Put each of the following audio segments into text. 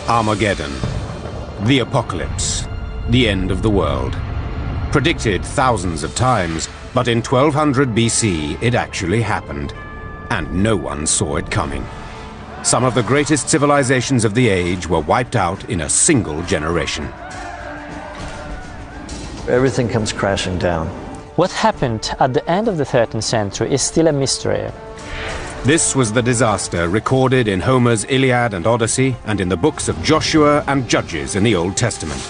Armageddon, the apocalypse, the end of the world. Predicted thousands of times, but in 1200 BC it actually happened, and no one saw it coming. Some of the greatest civilizations of the age were wiped out in a single generation. Everything comes crashing down. What happened at the end of the 13th century is still a mystery. This was the disaster recorded in Homer's Iliad and Odyssey and in the books of Joshua and Judges in the Old Testament.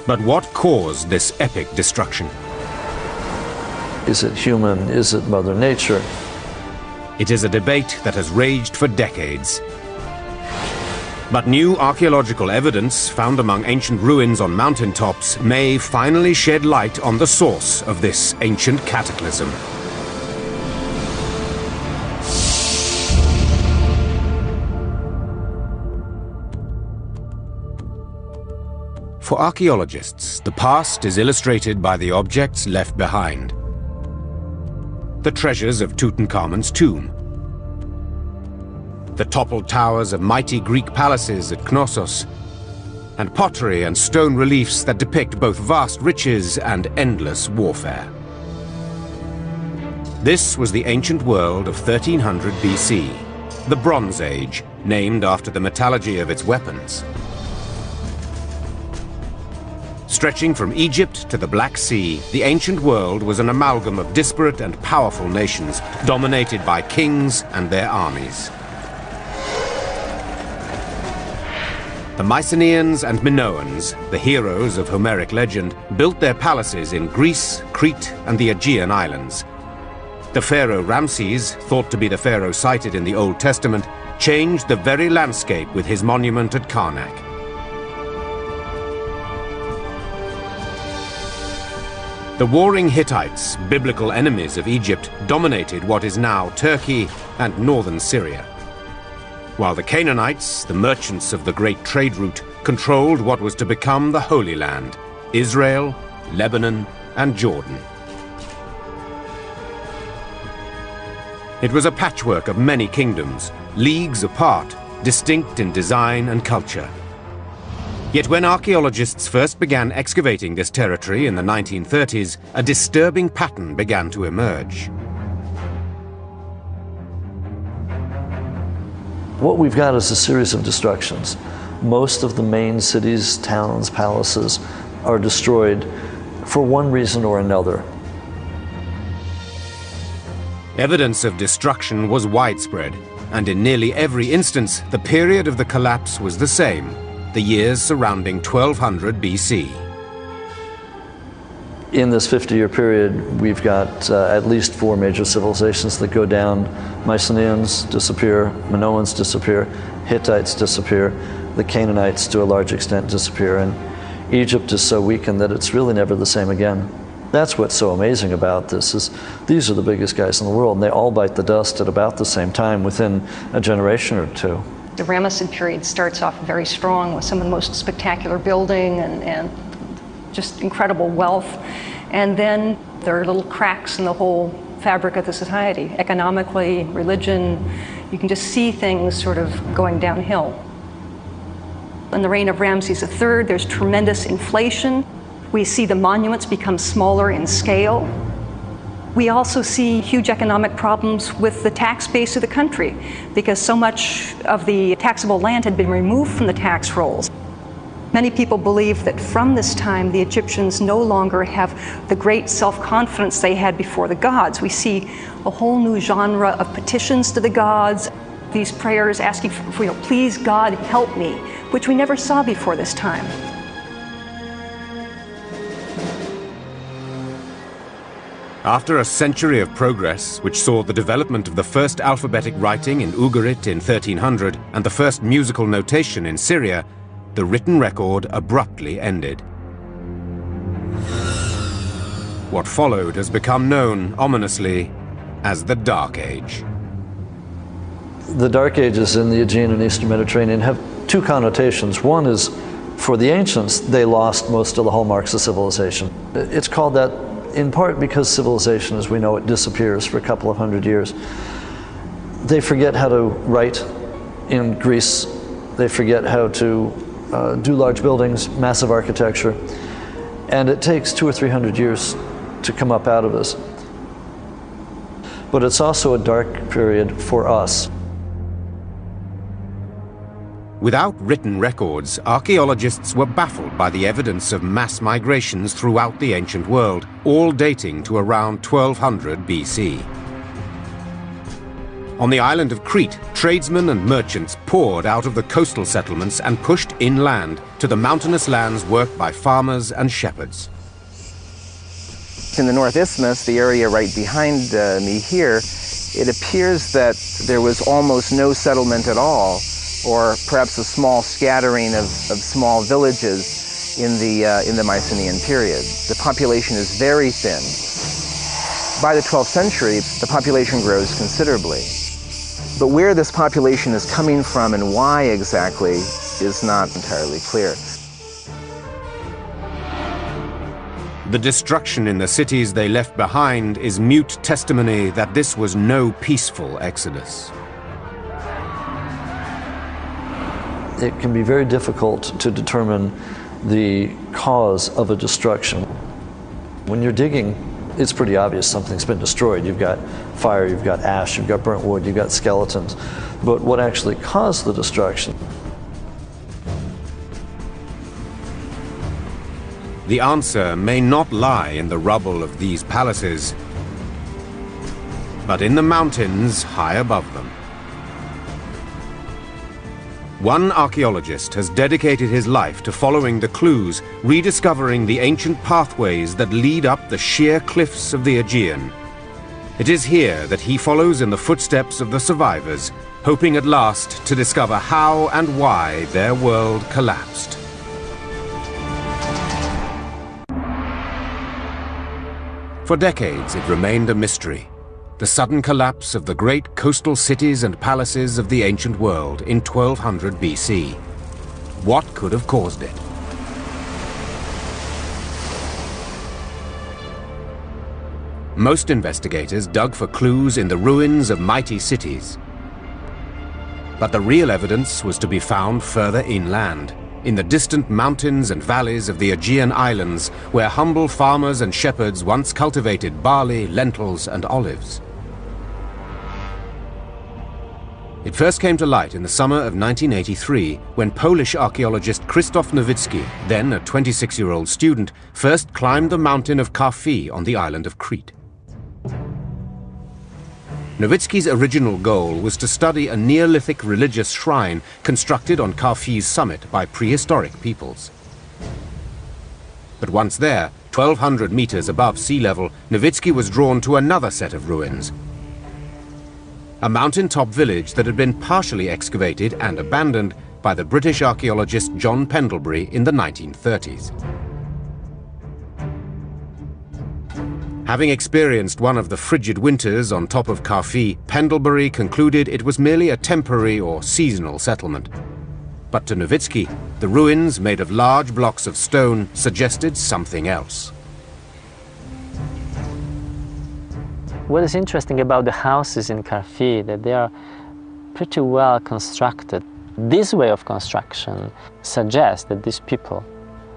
But what caused this epic destruction? Is it human? Is it Mother Nature? It is a debate that has raged for decades. But new archaeological evidence found among ancient ruins on mountaintops may finally shed light on the source of this ancient cataclysm. For archaeologists, the past is illustrated by the objects left behind. The treasures of Tutankhamun's tomb, the toppled towers of mighty Greek palaces at Knossos, and pottery and stone reliefs that depict both vast riches and endless warfare. This was the ancient world of 1300 BC, the Bronze Age, named after the metallurgy of its weapons. Stretching from Egypt to the Black Sea, the ancient world was an amalgam of disparate and powerful nations, dominated by kings and their armies. The Mycenaeans and Minoans, the heroes of Homeric legend, built their palaces in Greece, Crete, and the Aegean Islands. The pharaoh Ramses, thought to be the pharaoh cited in the Old Testament, changed the very landscape with his monument at Karnak. The warring Hittites, biblical enemies of Egypt, dominated what is now Turkey and northern Syria, while the Canaanites, the merchants of the great trade route, controlled what was to become the Holy Land, Israel, Lebanon, and Jordan. It was a patchwork of many kingdoms, leagues apart, distinct in design and culture. Yet when archaeologists first began excavating this territory in the 1930s, a disturbing pattern began to emerge. What we've got is a series of destructions. Most of the main cities, towns, palaces are destroyed for one reason or another. Evidence of destruction was widespread, and in nearly every instance, the period of the collapse was the same, the years surrounding 1200 BC. In this 50-year period, we've got at least 4 major civilizations that go down. Mycenaeans disappear, Minoans disappear, Hittites disappear, the Canaanites to a large extent disappear, and Egypt is so weakened that it's really never the same again. That's what's so amazing about this, is these are the biggest guys in the world, and they all bite the dust at about the same time, within a generation or two. The Ramessid period starts off very strong with some of the most spectacular building and just incredible wealth. And then there are little cracks in the whole fabric of the society. Economically, religion, you can just see things sort of going downhill. In the reign of Ramses III, there's tremendous inflation. We see the monuments become smaller in scale. We also see huge economic problems with the tax base of the country, because so much of the taxable land had been removed from the tax rolls. Many people believe that from this time, the Egyptians no longer have the great self-confidence they had before the gods. We see a whole new genre of petitions to the gods, these prayers asking for, please God, help me, which we never saw before this time. After a century of progress, which saw the development of the first alphabetic writing in Ugarit in 1300 and the first musical notation in Syria, the written record abruptly ended. What followed has become known, ominously, as the Dark Age. The Dark Ages in the Aegean and Eastern Mediterranean have 2 connotations. One is, for the ancients, they lost most of the hallmarks of civilization. It's called that in part because civilization as we know it disappears for a couple of hundred years. They forget how to write In Greece, they forget how to do large buildings, massive architecture, and it takes 200 or 300 years to come up out of this. But it's also a dark period for us. Without written records, archaeologists were baffled by the evidence of mass migrations throughout the ancient world, all dating to around 1200 BC. On the island of Crete, tradesmen and merchants poured out of the coastal settlements and pushed inland to the mountainous lands worked by farmers and shepherds. In the North Isthmus, the area right behind me here, it appears that there was almost no settlement at all, or perhaps a small scattering of small villages in the Mycenaean period. The population is very thin. By the 12th century, the population grows considerably. But where this population is coming from and why exactly is not entirely clear. The destruction in the cities they left behind is mute testimony that this was no peaceful exodus. It can be very difficult to determine the cause of a destruction. When you're digging, it's pretty obvious something's been destroyed. You've got fire, you've got ash, you've got burnt wood, you've got skeletons. But what actually caused the destruction? The answer may not lie in the rubble of these palaces, but in the mountains high above them. One archaeologist has dedicated his life to following the clues, rediscovering the ancient pathways that lead up the sheer cliffs of the Aegean. It is here that he follows in the footsteps of the survivors, hoping at last to discover how and why their world collapsed. For decades, it remained a mystery. The sudden collapse of the great coastal cities and palaces of the ancient world in 1200 BC. What could have caused it? Most investigators dug for clues in the ruins of mighty cities. But the real evidence was to be found further inland, in the distant mountains and valleys of the Aegean islands, where humble farmers and shepherds once cultivated barley, lentils, and olives. It first came to light in the summer of 1983, when Polish archaeologist Krzysztof Nowicki, then a 26-year-old student, first climbed the mountain of Karfi on the island of Crete. Nowicki's original goal was to study a Neolithic religious shrine constructed on Karfi's summit by prehistoric peoples. But once there, 1,200 meters above sea level, Nowicki was drawn to another set of ruins. A mountaintop village that had been partially excavated and abandoned by the British archaeologist John Pendlebury in the 1930s. Having experienced one of the frigid winters on top of Karfi, Pendlebury concluded it was merely a temporary or seasonal settlement. But to Nowicki, the ruins made of large blocks of stone suggested something else. What is interesting about the houses in Karfi, that they are pretty well constructed. This way of construction suggests that these people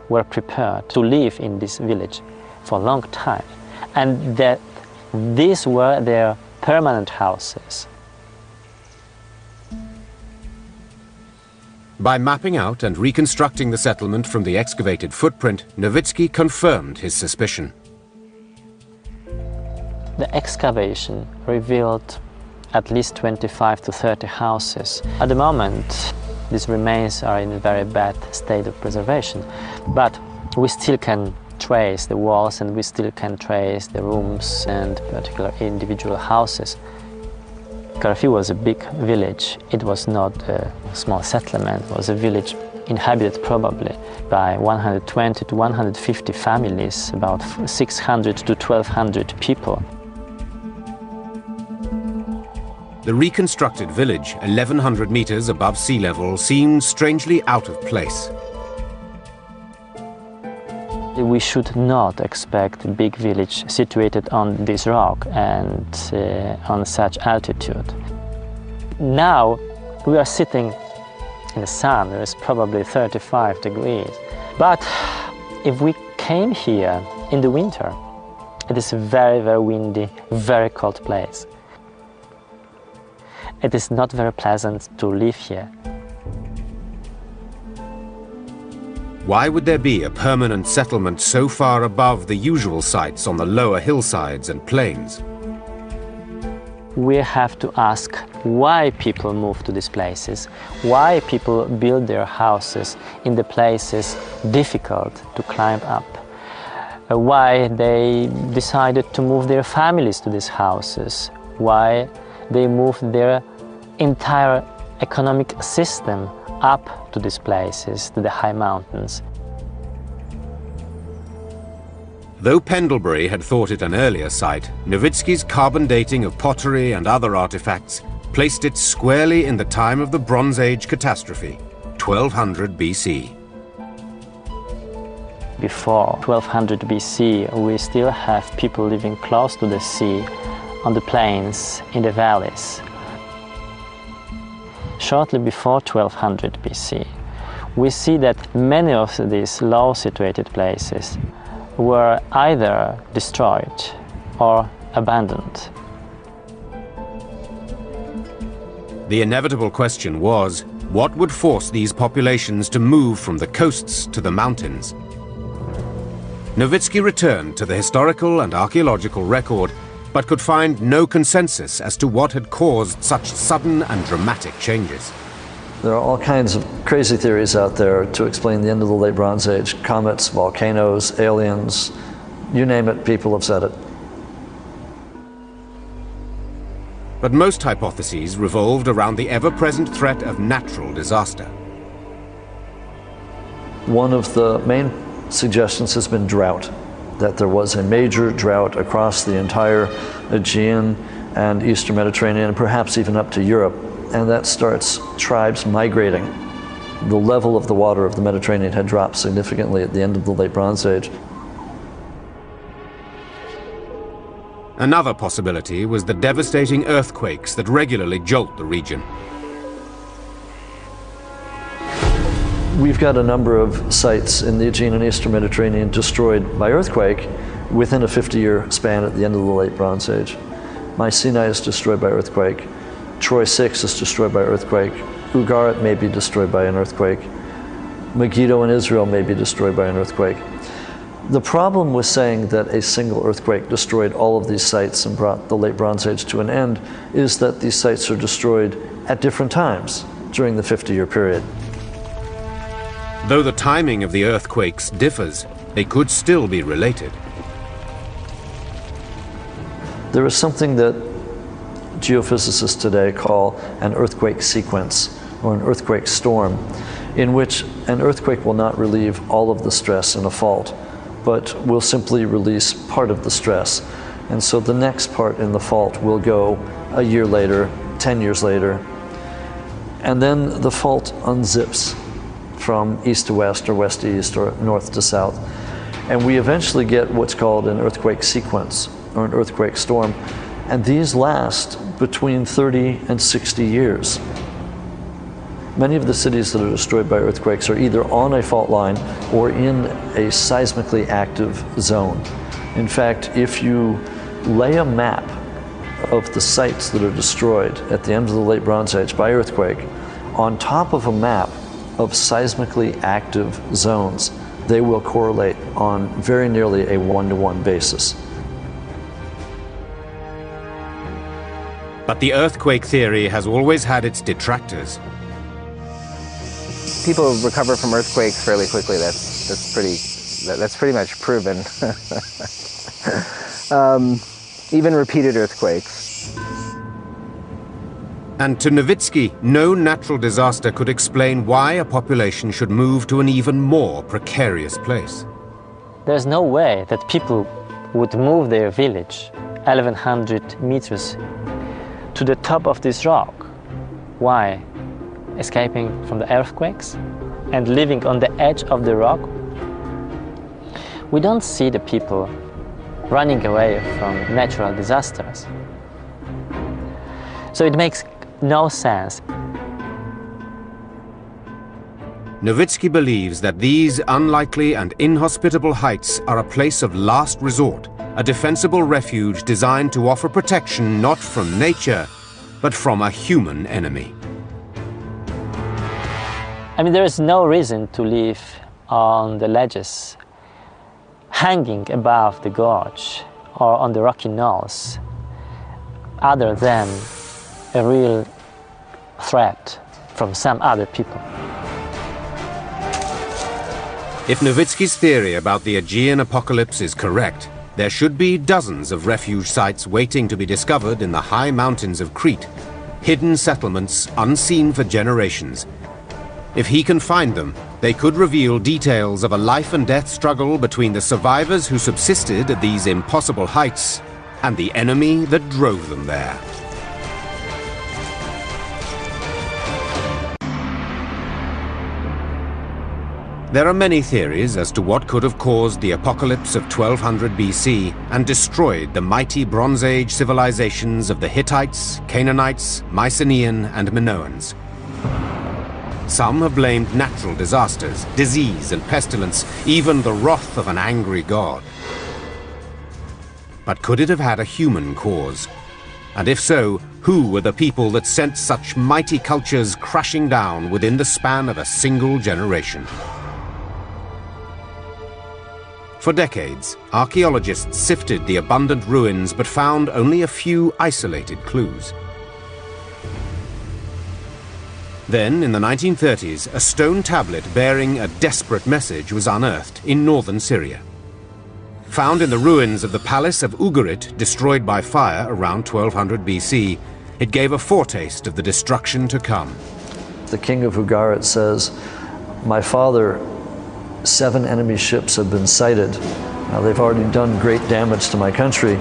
were prepared to live in this village for a long time, and that these were their permanent houses. By mapping out and reconstructing the settlement from the excavated footprint, Nowicki confirmed his suspicion. The excavation revealed at least 25 to 30 houses. At the moment, these remains are in a very bad state of preservation, but we still can trace the walls and we still can trace the rooms and particular individual houses. Karfi was a big village. It was not a small settlement. It was a village inhabited probably by 120 to 150 families, about 600 to 1,200 people. The reconstructed village, 1,100 meters above sea level, seemed strangely out of place. We should not expect a big village situated on this rock and on such altitude. Now, We are sitting in the sun, there is probably 35 degrees. But if we came here in the winter, it is a very, very windy, very cold place. It is not very pleasant to live here. Why would there be a permanent settlement so far above the usual sites on the lower hillsides and plains? We have to ask why people move to these places, why people build their houses in the places difficult to climb up, why they decided to move their families to these houses, why they moved their entire economic system up to these places, to the high mountains. Though Pendlebury had thought it an earlier site, Nowicki's carbon dating of pottery and other artifacts placed it squarely in the time of the Bronze Age catastrophe, 1200 BC. Before 1200 BC, we still have people living close to the sea, on the plains, in the valleys. Shortly before 1200 BC, we see that many of these low-situated places were either destroyed or abandoned. The inevitable question was, what would force these populations to move from the coasts to the mountains? Nowicki returned to the historical and archaeological record, but could find no consensus as to what had caused such sudden and dramatic changes. There are all kinds of crazy theories out there to explain the end of the late Bronze Age. Comets, volcanoes, aliens, you name it, people have said it. But most hypotheses revolved around the ever-present threat of natural disaster. One of the main suggestions has been drought, that there was a major drought across the entire Aegean and Eastern Mediterranean, and perhaps even up to Europe. And that starts tribes migrating. The level of the water of the Mediterranean had dropped significantly at the end of the late Bronze Age. Another possibility was the devastating earthquakes that regularly jolt the region. We've got a number of sites in the Aegean and Eastern Mediterranean destroyed by earthquake within a 50-year span at the end of the late Bronze Age. Mycenae is destroyed by earthquake. Troy 6 is destroyed by earthquake. Ugarit may be destroyed by an earthquake. Megiddo in Israel may be destroyed by an earthquake. The problem with saying that a single earthquake destroyed all of these sites and brought the late Bronze Age to an end is that these sites are destroyed at different times during the 50-year period. Though the timing of the earthquakes differs, they could still be related. There is something that geophysicists today call an earthquake sequence or an earthquake storm, in which an earthquake will not relieve all of the stress in a fault, but will simply release part of the stress. And so the next part in the fault will go a year later, 10 years later, and then the fault unzips from east to west or west to east or north to south. And we eventually get what's called an earthquake sequence or an earthquake storm. And these last between 30 and 60 years. Many of the cities that are destroyed by earthquakes are either on a fault line or in a seismically active zone. In fact, if you lay a map of the sites that are destroyed at the end of the late Bronze Age by earthquake on top of a map of seismically active zones, they will correlate on very nearly a one-to-one basis. But the earthquake theory has always had its detractors. People recover from earthquakes fairly quickly. That's pretty much proven. Even repeated earthquakes. And to Nowicki, no natural disaster could explain why a population should move to an even more precarious place. There's no way that people would move their village 1100 meters to the top of this rock. Why? Escaping from the earthquakes and living on the edge of the rock? We don't see the people running away from natural disasters. So it makes no sense. Nowicki believes that these unlikely and inhospitable heights are a place of last resort, a defensible refuge designed to offer protection not from nature, but from a human enemy. I mean, there is no reason to live on the ledges, hanging above the gorge or on the rocky knolls, other than a real threat from some other people. If Nowicki's theory about the Aegean apocalypse is correct, there should be dozens of refuge sites waiting to be discovered in the high mountains of Crete, hidden settlements unseen for generations. If he can find them, they could reveal details of a life and death struggle between the survivors who subsisted at these impossible heights and the enemy that drove them there. There are many theories as to what could have caused the apocalypse of 1200 BC and destroyed the mighty Bronze Age civilizations of the Hittites, Canaanites, Mycenaean, and Minoans. Some have blamed natural disasters, disease and pestilence, even the wrath of an angry god. But could it have had a human cause? And if so, who were the people that sent such mighty cultures crashing down within the span of a single generation? For decades, archaeologists sifted the abundant ruins but found only a few isolated clues. Then, in the 1930s, a stone tablet bearing a desperate message was unearthed in northern Syria. Found in the ruins of the palace of Ugarit, destroyed by fire around 1200 BC, it gave a foretaste of the destruction to come. The king of Ugarit says, "My father, 7 enemy ships have been sighted. Now, they've already done great damage to my country.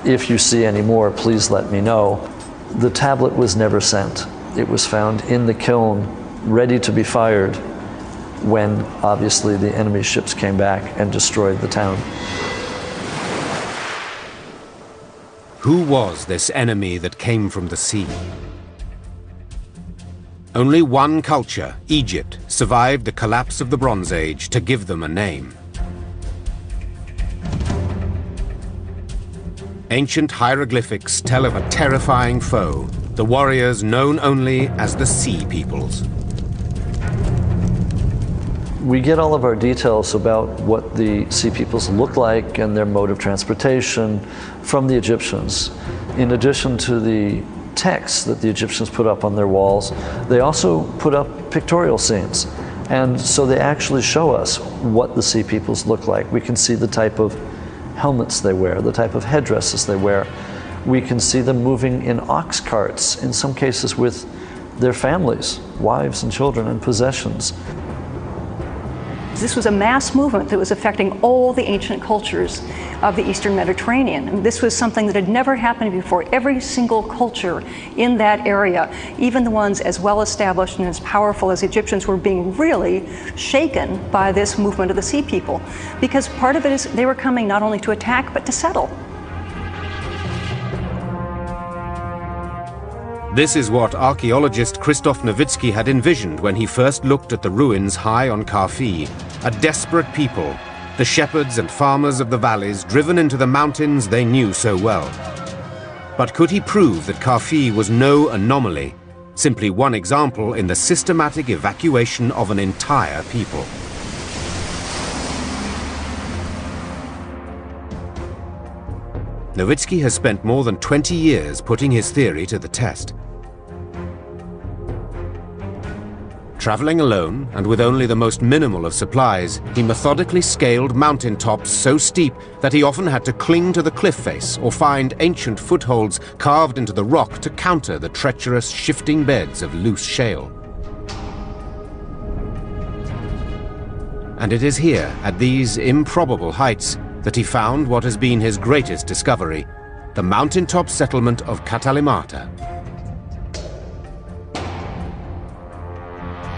If you see any more, please let me know." The tablet was never sent. It was found in the kiln, ready to be fired, when obviously the enemy ships came back and destroyed the town. Who was this enemy that came from the sea? Only one culture, Egypt, survived the collapse of the Bronze Age to give them a name. Ancient hieroglyphics tell of a terrifying foe, the warriors known only as the Sea Peoples. We get all of our details about what the Sea Peoples look like and their mode of transportation from the Egyptians. In addition to the texts that the Egyptians put up on their walls, they also put up pictorial scenes. And so they actually show us what the Sea Peoples look like. We can see the type of helmets they wear, the type of headdresses they wear. We can see them moving in ox carts, in some cases with their families, wives and children and possessions. This was a mass movement that was affecting all the ancient cultures of the Eastern Mediterranean. And this was something that had never happened before. Every single culture in that area, even the ones as well established and as powerful as Egyptians, were being really shaken by this movement of the Sea People. Because part of it is they were coming not only to attack, but to settle. This is what archaeologist Krzysztof Nowicki had envisioned when he first looked at the ruins high on Kaffi, a desperate people, the shepherds and farmers of the valleys driven into the mountains they knew so well. But could he prove that Kaffi was no anomaly, simply one example in the systematic evacuation of an entire people? Nowicki has spent more than 20 years putting his theory to the test. Traveling alone, and with only the most minimal of supplies, he methodically scaled mountaintops so steep that he often had to cling to the cliff face or find ancient footholds carved into the rock to counter the treacherous, shifting beds of loose shale. And it is here, at these improbable heights, that he found what has been his greatest discovery, the mountaintop settlement of Katalimata.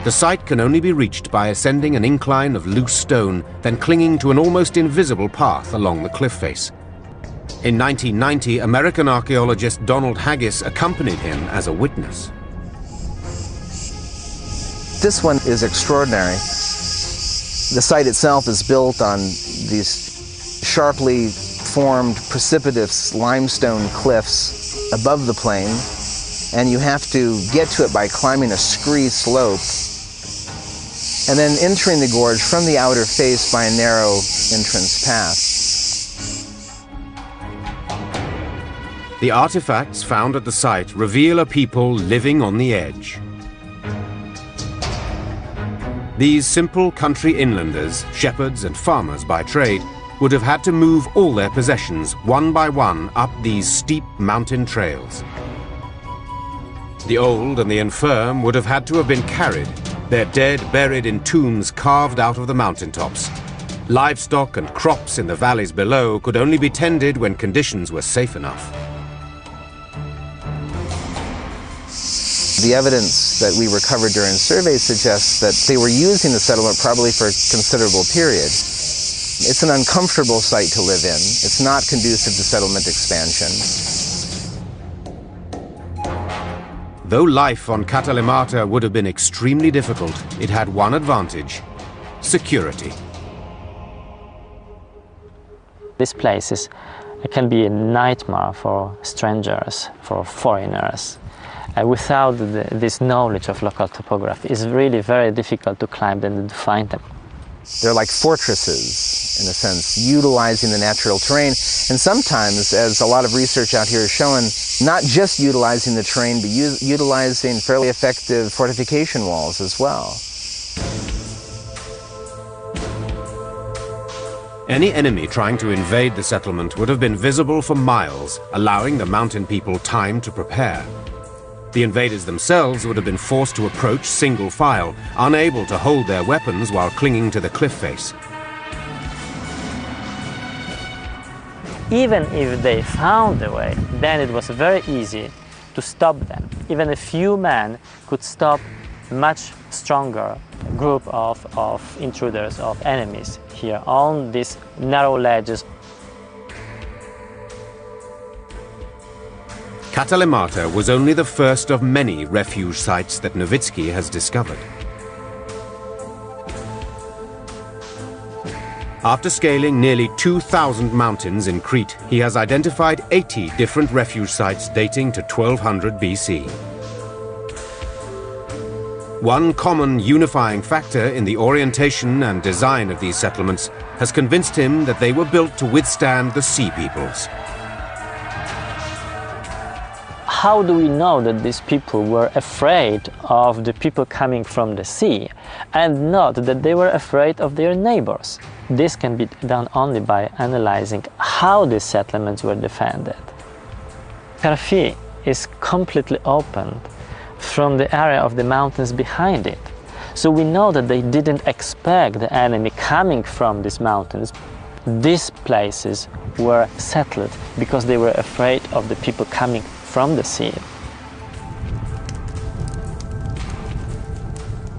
The site can only be reached by ascending an incline of loose stone, then clinging to an almost invisible path along the cliff face. In 1990, American archaeologist Donald Haggis accompanied him as a witness. this one is extraordinary. The site itself is built on these sharply formed precipitous limestone cliffs above the plain, and you have to get to it by climbing a scree slope and then entering the gorge from the outer face by a narrow entrance path. The artifacts found at the site reveal a people living on the edge. These simple country inlanders, shepherds and farmers by trade, would have had to move all their possessions one by one up these steep mountain trails. The old and the infirm would have had to have been carried, their dead buried in tombs carved out of the mountaintops. Livestock and crops in the valleys below could only be tended when conditions were safe enough. The evidence that we recovered during surveys suggests that they were using the settlement probably for a considerable period. It's an uncomfortable site to live in. It's not conducive to settlement expansion. Though life on Katalymata would have been extremely difficult, it had one advantage: security. These places can be a nightmare for strangers, for foreigners. Without this knowledge of local topography, it's really very difficult to climb them and to find them. They're like fortresses, in a sense, utilizing the natural terrain, and sometimes, as a lot of research out here is showing, not just utilizing the terrain, but utilizing fairly effective fortification walls as well. Any enemy trying to invade the settlement would have been visible for miles, allowing the mountain people time to prepare. The invaders themselves would have been forced to approach single file, unable to hold their weapons while clinging to the cliff face. Even if they found a way, then it was very easy to stop them. Even a few men could stop a much stronger group of intruders, of enemies here on these narrow ledges. Katalymata was only the first of many refuge sites that Nowicki has discovered. After scaling nearly 2,000 mountains in Crete, he has identified 80 different refuge sites dating to 1200 BC. One common unifying factor in the orientation and design of these settlements has convinced him that they were built to withstand the sea peoples. How do we know that these people were afraid of the people coming from the sea and not that they were afraid of their neighbors? This can be done only by analyzing how these settlements were defended. Crete is completely open from the area of the mountains behind it. So we know that they didn't expect the enemy coming from these mountains. These places were settled because they were afraid of the people coming from the sea.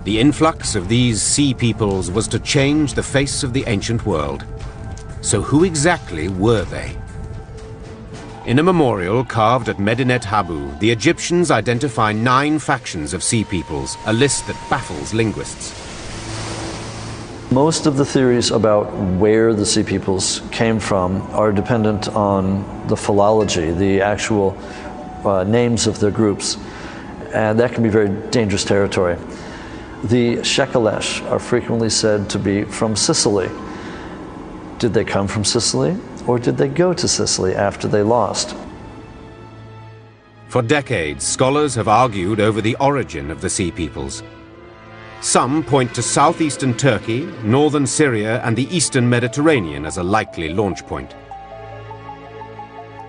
The influx of these sea peoples was to change the face of the ancient world. So who exactly were they? In a memorial carved at Medinet Habu, the Egyptians identify 9 factions of sea peoples, a list that baffles linguists. Most of the theories about where the sea peoples came from are dependent on the philology, the actual names of their groups, and that can be very dangerous territory. The Shekelesh are frequently said to be from Sicily. Did they come from Sicily, or did they go to Sicily after they lost? For decades, scholars have argued over the origin of the sea peoples. Some point to southeastern Turkey, northern Syria, and the eastern Mediterranean as a likely launch point.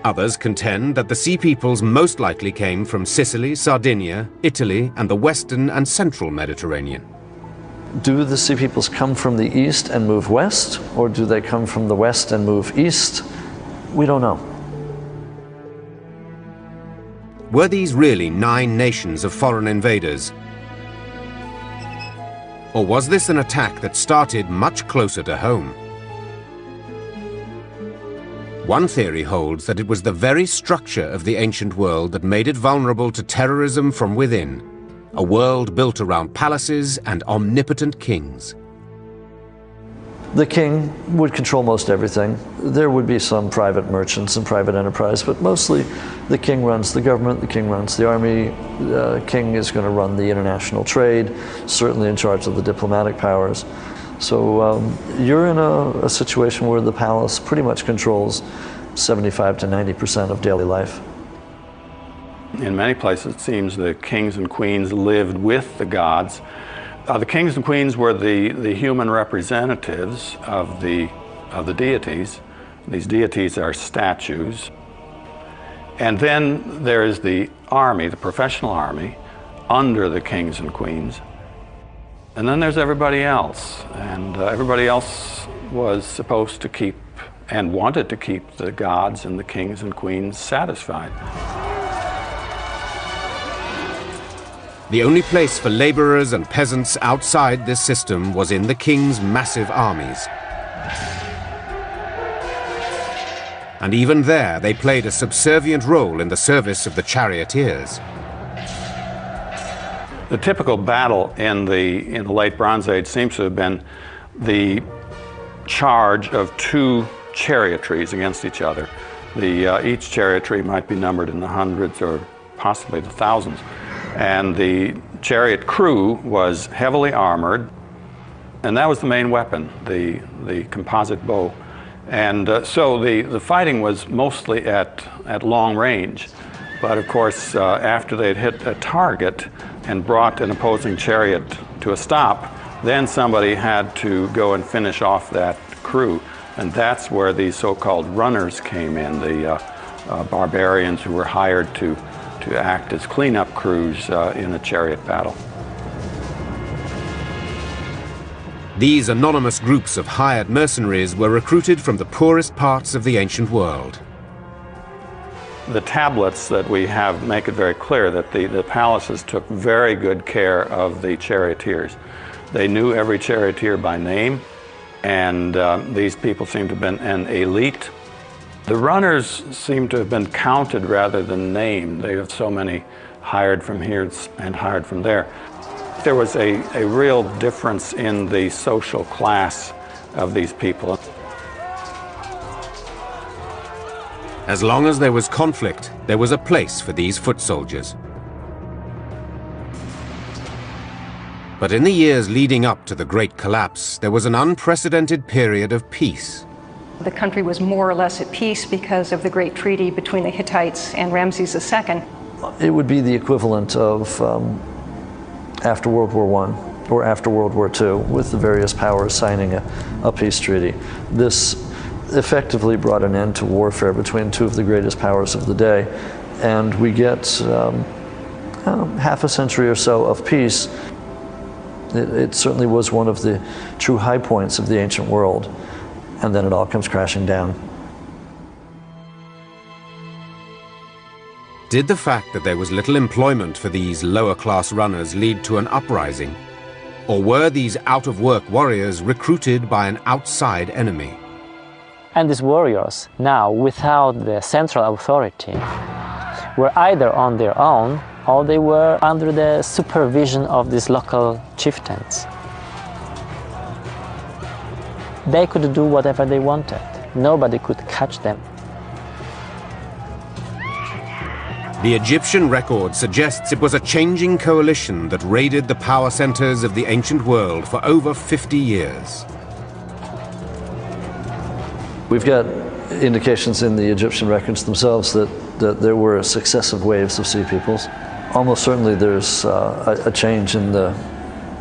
Others contend that the sea peoples most likely came from Sicily, Sardinia, Italy, and the western and central Mediterranean. Do the sea peoples come from the east and move west, or do they come from the west and move east? We don't know. Were these really 9 nations of foreign invaders? Or was this an attack that started much closer to home? One theory holds that it was the very structure of the ancient world that made it vulnerable to terrorism from within. a world built around palaces and omnipotent kings. The king would control most everything. There would be some private merchants and private enterprise, but mostly the king runs the government, the king runs the army, the king is going to run the international trade, certainly in charge of the diplomatic powers. So you're in a situation where the palace pretty much controls 75 to 90% of daily life. In many places, it seems the kings and queens lived with the gods. The kings and queens were the human representatives of the deities. These deities are statues. And then there is the army, the professional army, under the kings and queens. And then there's everybody else. And everybody else was supposed to keep and wanted to keep the gods and the kings and queens satisfied. The only place for laborers and peasants outside this system was in the king's massive armies. And even there, they played a subservient role in the service of the charioteers. The typical battle in the late Bronze Age seems to have been the charge of two chariotries against each other. Each chariotry might be numbered in the hundreds or possibly the thousands. And the chariot crew was heavily armored, and that was the main weapon, the composite bow. And so the fighting was mostly at long range. But of course, after they'd hit a target and brought an opposing chariot to a stop, then somebody had to go and finish off that crew. And that's where these so-called runners came in, the barbarians who were hired to act as cleanup crews in a chariot battle. These anonymous groups of hired mercenaries were recruited from the poorest parts of the ancient world. The tablets that we have make it very clear that the palaces took very good care of the charioteers. They knew every charioteer by name, and these people seem to have been an elite. The runners seem to have been counted rather than named. They have so many hired from here and hired from there. There was a real difference in the social class of these people. As long as there was conflict, there was a place for these foot soldiers. But in the years leading up to the Great Collapse, there was an unprecedented period of peace. The country was more or less at peace because of the great treaty between the Hittites and Ramses II. It would be the equivalent of after World War I or after World War II, with the various powers signing a peace treaty. This effectively brought an end to warfare between two of the greatest powers of the day, and we get half a century or so of peace. It certainly was one of the true high points of the ancient world. And then it all comes crashing down. Did the fact that there was little employment for these lower-class runners lead to an uprising? Or were these out-of-work warriors recruited by an outside enemy? And these warriors, now without the central authority, were either on their own or they were under the supervision of these local chieftains. They could do whatever they wanted. Nobody could catch them. The Egyptian record suggests it was a changing coalition that raided the power centers of the ancient world for over 50 years. We've got indications in the Egyptian records themselves that there were successive waves of sea peoples. Almost certainly there's a change in the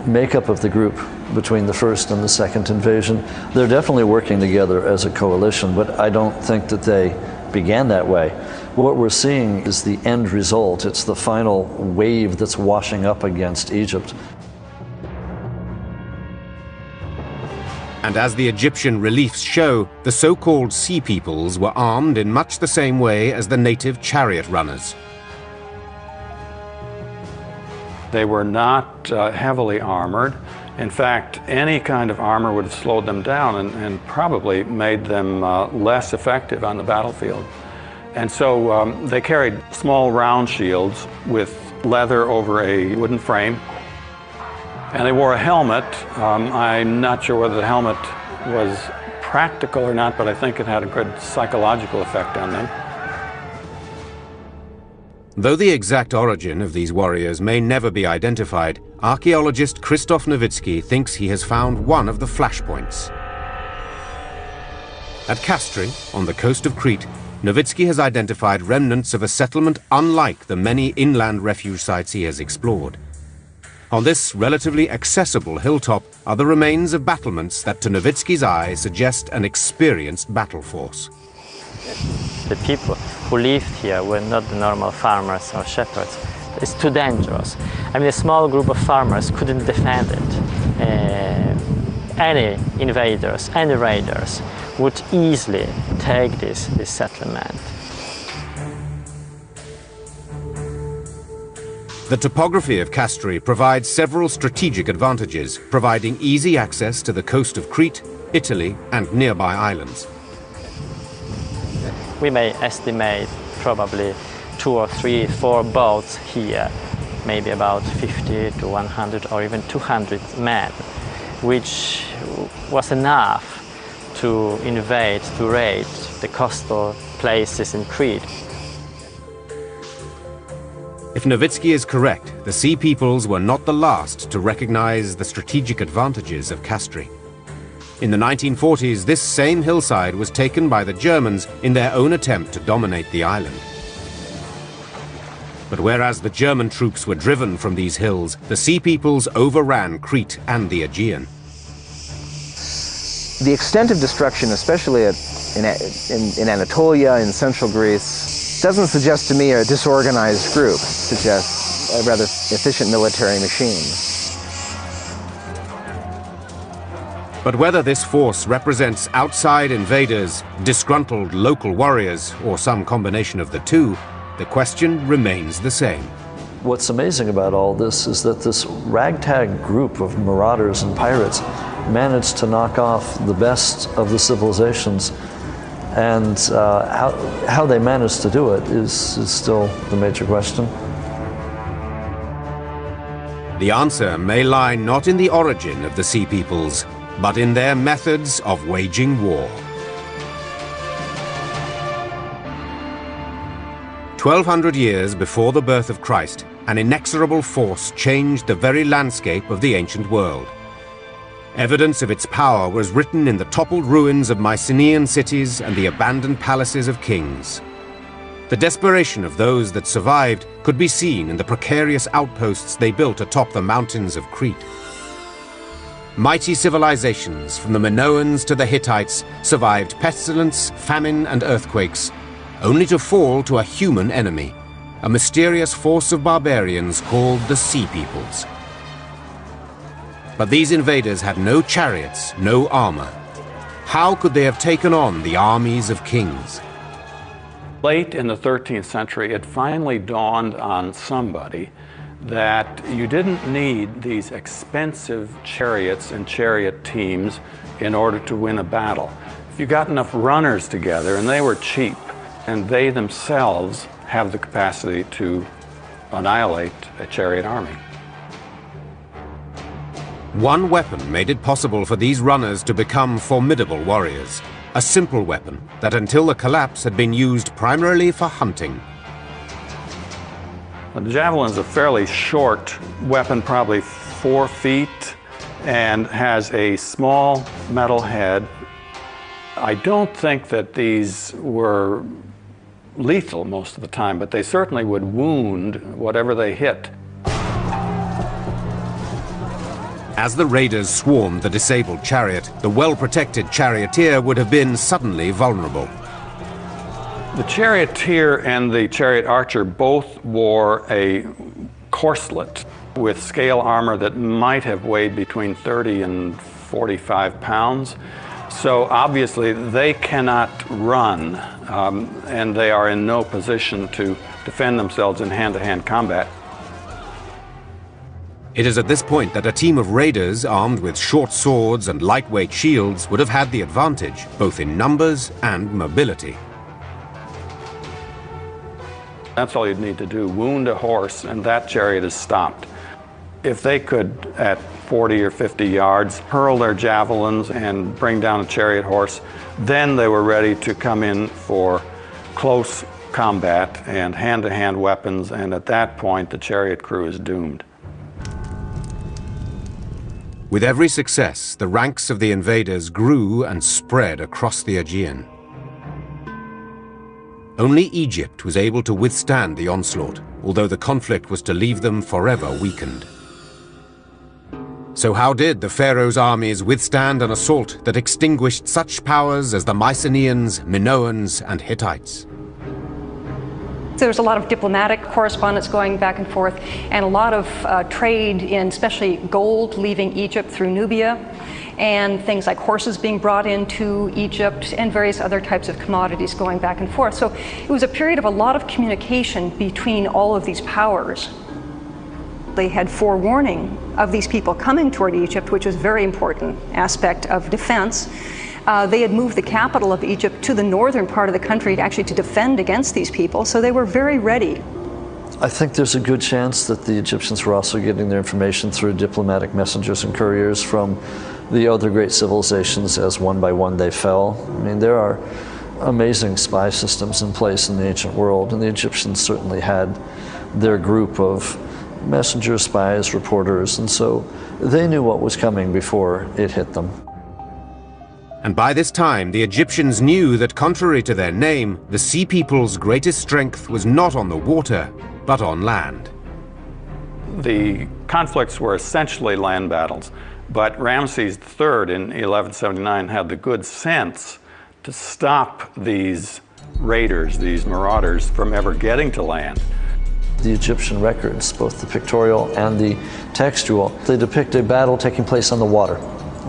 makeup of the group between the first and the second invasion. They're definitely working together as a coalition, but I don't think that they began that way. What we're seeing is the end result. It's the final wave that's washing up against Egypt. And as the Egyptian reliefs show, the so-called sea peoples were armed in much the same way as the native chariot runners. They were not heavily armored. In fact, any kind of armor would have slowed them down and probably made them less effective on the battlefield. And so they carried small round shields with leather over a wooden frame. And they wore a helmet. I'm not sure whether the helmet was practical or not, but I think it had a good psychological effect on them. Though the exact origin of these warriors may never be identified, archaeologist Krzysztof Nowicki thinks he has found one of the flashpoints. At Castri, on the coast of Crete, Nowicki has identified remnants of a settlement unlike the many inland refuge sites he has explored. On this relatively accessible hilltop are the remains of battlements that to Nowicki's eye suggest an experienced battle force. The people who lived here were not the normal farmers or shepherds. It's too dangerous. I mean, a small group of farmers couldn't defend it. Any invaders, any raiders would easily take this settlement. The topography of Castri provides several strategic advantages, providing easy access to the coast of Crete, Italy, and nearby islands. We may estimate probably 2 or 3, 4 boats here, maybe about 50 to 100 or even 200 men, which was enough to invade, to raid the coastal places in Crete. If Nowicki is correct, the Sea Peoples were not the last to recognize the strategic advantages of Castri. In the 1940s, this same hillside was taken by the Germans in their own attempt to dominate the island. But whereas the German troops were driven from these hills, the Sea Peoples overran Crete and the Aegean. The extent of destruction, especially in Anatolia, in central Greece, doesn't suggest to me a disorganized group. It suggests a rather efficient military machine. But whether this force represents outside invaders, disgruntled local warriors, or some combination of the two, the question remains the same. What's amazing about all this is that this ragtag group of marauders and pirates managed to knock off the best of the civilizations, and how they managed to do it is still the major question. The answer may lie not in the origin of the Sea Peoples, but in their methods of waging war. 1,200 years before the birth of Christ, an inexorable force changed the very landscape of the ancient world. Evidence of its power was written in the toppled ruins of Mycenaean cities and the abandoned palaces of kings. The desperation of those that survived could be seen in the precarious outposts they built atop the mountains of Crete. Mighty civilizations, from the Minoans to the Hittites, survived pestilence, famine, and earthquakes, only to fall to a human enemy, a mysterious force of barbarians called the Sea Peoples. But these invaders had no chariots, no armor. How could they have taken on the armies of kings? Late in the 13th century, it finally dawned on somebody that you didn't need these expensive chariots and chariot teams in order to win a battle. If you got enough runners together, and they were cheap, and they themselves have the capacity to annihilate a chariot army. One weapon made it possible for these runners to become formidable warriors. A simple weapon that until the collapse had been used primarily for hunting. The javelin is a fairly short weapon, probably 4 feet, and has a small metal head. I don't think that these were lethal most of the time, but they certainly would wound whatever they hit. As the raiders swarmed the disabled chariot, the well-protected charioteer would have been suddenly vulnerable. The charioteer and the chariot archer both wore a corselet with scale armor that might have weighed between 30 and 45 pounds. So obviously they cannot run, and they are in no position to defend themselves in hand-to-hand combat. It is at this point that a team of raiders armed with short swords and lightweight shields would have had the advantage, both in numbers and mobility. That's all you'd need to do. Wound a horse and that chariot is stopped. If they could, at 40 or 50 yards, hurl their javelins and bring down a chariot horse, then they were ready to come in for close combat and hand-to-hand weapons, and at that point the chariot crew is doomed. With every success, the ranks of the invaders grew and spread across the Aegean. Only Egypt was able to withstand the onslaught, although the conflict was to leave them forever weakened. So how did the pharaoh's armies withstand an assault that extinguished such powers as the Mycenaeans, Minoans, and Hittites? There was a lot of diplomatic correspondence going back and forth, and a lot of trade in especially gold leaving Egypt through Nubia, and things like horses being brought into Egypt, and various other types of commodities going back and forth. So it was a period of a lot of communication between all of these powers. They had forewarning of these people coming toward Egypt, which was a very important aspect of defense. They had moved the capital of Egypt to the northern part of the country actually to defend against these people, so they were very ready. I think there's a good chance that the Egyptians were also getting their information through diplomatic messengers and couriers from the other great civilizations as one by one they fell. I mean, there are amazing spy systems in place in the ancient world, and the Egyptians certainly had their group of messengers, spies, reporters, and so they knew what was coming before it hit them. And by this time, the Egyptians knew that contrary to their name, the Sea People's greatest strength was not on the water, but on land. The conflicts were essentially land battles, but Ramses III in 1179 had the good sense to stop these raiders, these marauders, from ever getting to land. The Egyptian records, both the pictorial and the textual, they depict a battle taking place on the water,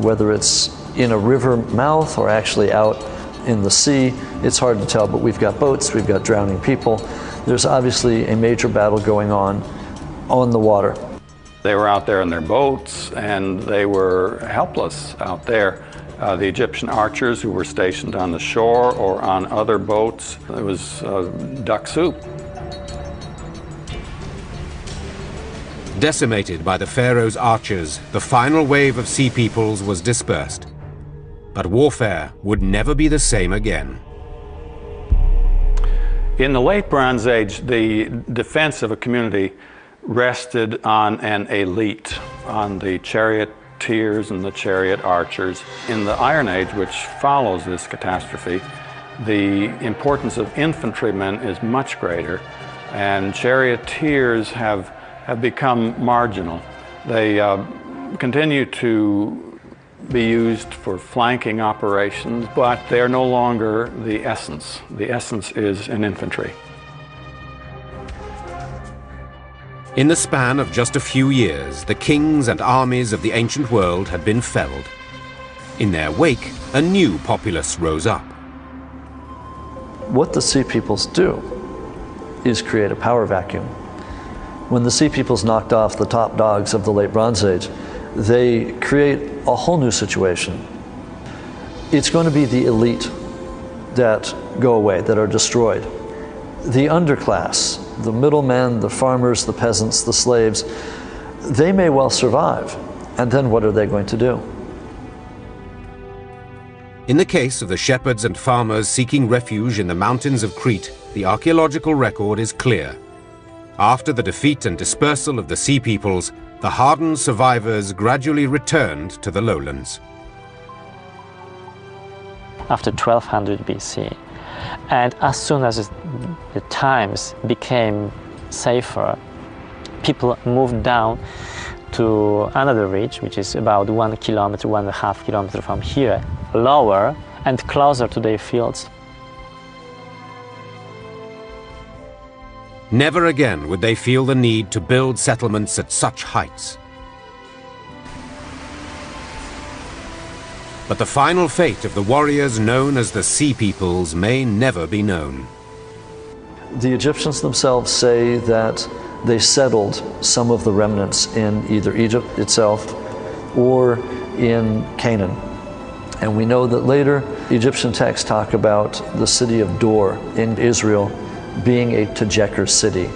whether it's in a river mouth or actually out in the sea. It's hard to tell, but we've got boats, we've got drowning people. There's obviously a major battle going on the water. They were out there in their boats and they were helpless out there. The Egyptian archers who were stationed on the shore or on other boats, it was duck soup. Decimated by the pharaoh's archers, the final wave of Sea Peoples was dispersed. But warfare would never be the same again. In the late Bronze Age, the defense of a community rested on an elite, on the charioteers and the chariot archers. In the Iron Age, which follows this catastrophe, the importance of infantrymen is much greater, and charioteers have become marginal. They continue to be used for flanking operations, but they are no longer the essence. The essence is in infantry. In the span of just a few years, the kings and armies of the ancient world had been felled. In their wake, a new populace rose up. What the Sea Peoples do is create a power vacuum. When the Sea Peoples knocked off the top dogs of the late Bronze Age, they create a whole new situation. It's going to be the elite that go away, that are destroyed. The underclass, the middlemen, the farmers, the peasants, the slaves, they may well survive. And then what are they going to do? In the case of the shepherds and farmers seeking refuge in the mountains of Crete, the archaeological record is clear. After the defeat and dispersal of the Sea Peoples, the hardened survivors gradually returned to the lowlands. After 1200 BC, and as soon as the times became safer, people moved down to another ridge, which is about 1 kilometer, 1.5 kilometers from here, lower and closer to their fields. Never again would they feel the need to build settlements at such heights. But the final fate of the warriors known as the Sea Peoples may never be known. The Egyptians themselves say that they settled some of the remnants in either Egypt itself or in Canaan. And we know that later Egyptian texts talk about the city of Dor in Israel being a Tejeker city.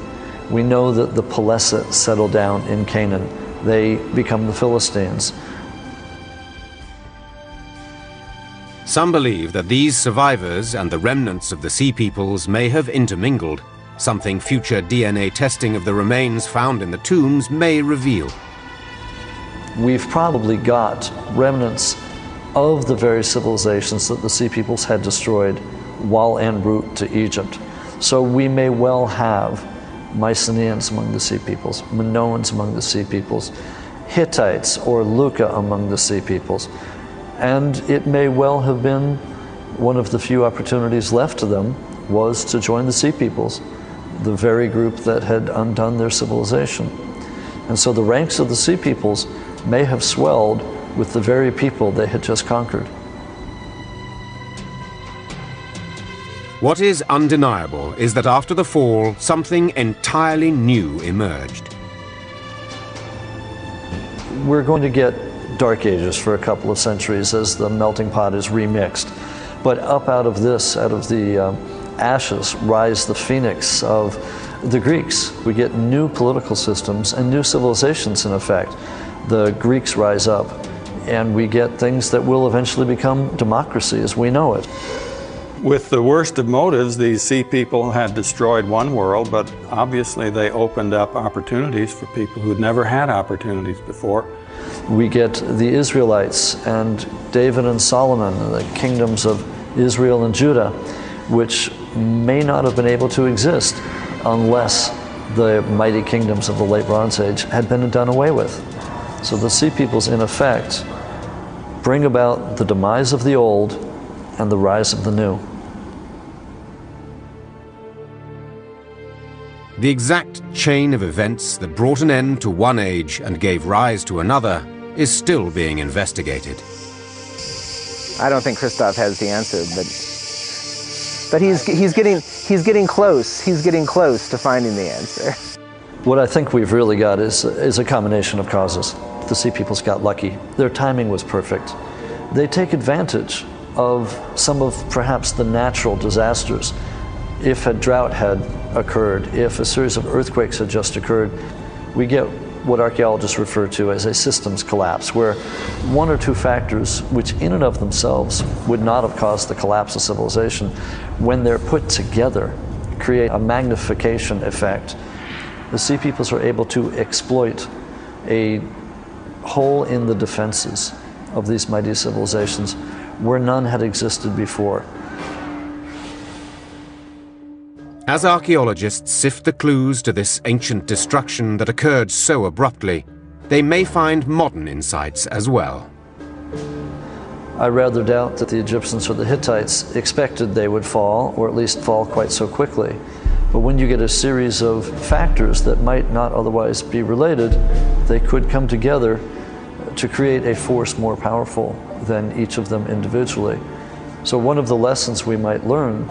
We know that the Pelesset settle down in Canaan. They become the Philistines. Some believe that these survivors and the remnants of the Sea Peoples may have intermingled, something future DNA testing of the remains found in the tombs may reveal. We've probably got remnants of the very civilizations that the Sea Peoples had destroyed while en route to Egypt. So we may well have Mycenaeans among the Sea Peoples, Minoans among the Sea Peoples, Hittites or Luca among the Sea Peoples. And it may well have been one of the few opportunities left to them was to join the Sea Peoples, the very group that had undone their civilization. And so the ranks of the Sea Peoples may have swelled with the very people they had just conquered. What is undeniable is that after the fall, something entirely new emerged. We're going to get dark ages for a couple of centuries as the melting pot is remixed. But up out of this, out of the ashes, rise the phoenix of the Greeks. We get new political systems and new civilizations in effect. The Greeks rise up, and we get things that will eventually become democracy as we know it. With the worst of motives, these Sea People had destroyed one world, but obviously they opened up opportunities for people who'd never had opportunities before. We get the Israelites and David and Solomon, and the kingdoms of Israel and Judah, which may not have been able to exist unless the mighty kingdoms of the Late Bronze Age had been done away with. So the Sea Peoples, in effect, bring about the demise of the old and the rise of the new. The exact chain of events that brought an end to one age and gave rise to another is still being investigated. I don't think Krzysztof has the answer, but he's getting close. He's getting close to finding the answer. What I think we've really got is a combination of causes. The Sea Peoples got lucky. Their timing was perfect. They take advantage of some of perhaps the natural disasters. If a drought had occurred, if a series of earthquakes had just occurred, we get what archaeologists refer to as a systems collapse, where one or two factors, which in and of themselves would not have caused the collapse of civilization, when they're put together, create a magnification effect. The Sea Peoples are able to exploit a hole in the defenses of these mighty civilizations where none had existed before. As archaeologists sift the clues to this ancient destruction that occurred so abruptly, they may find modern insights as well. I rather doubt that the Egyptians or the Hittites expected they would fall, or at least fall quite so quickly. But when you get a series of factors that might not otherwise be related, they could come together to create a force more powerful than each of them individually. So one of the lessons we might learn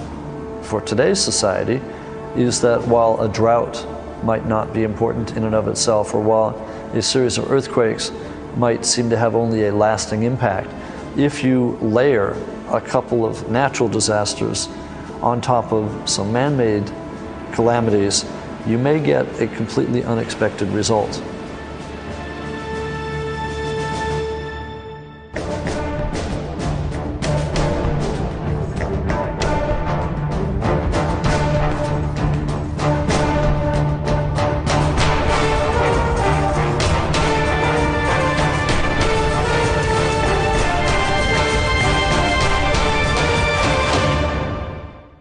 for today's society is that while a drought might not be important in and of itself, or while a series of earthquakes might seem to have only a lasting impact, if you layer a couple of natural disasters on top of some man-made calamities, you may get a completely unexpected result.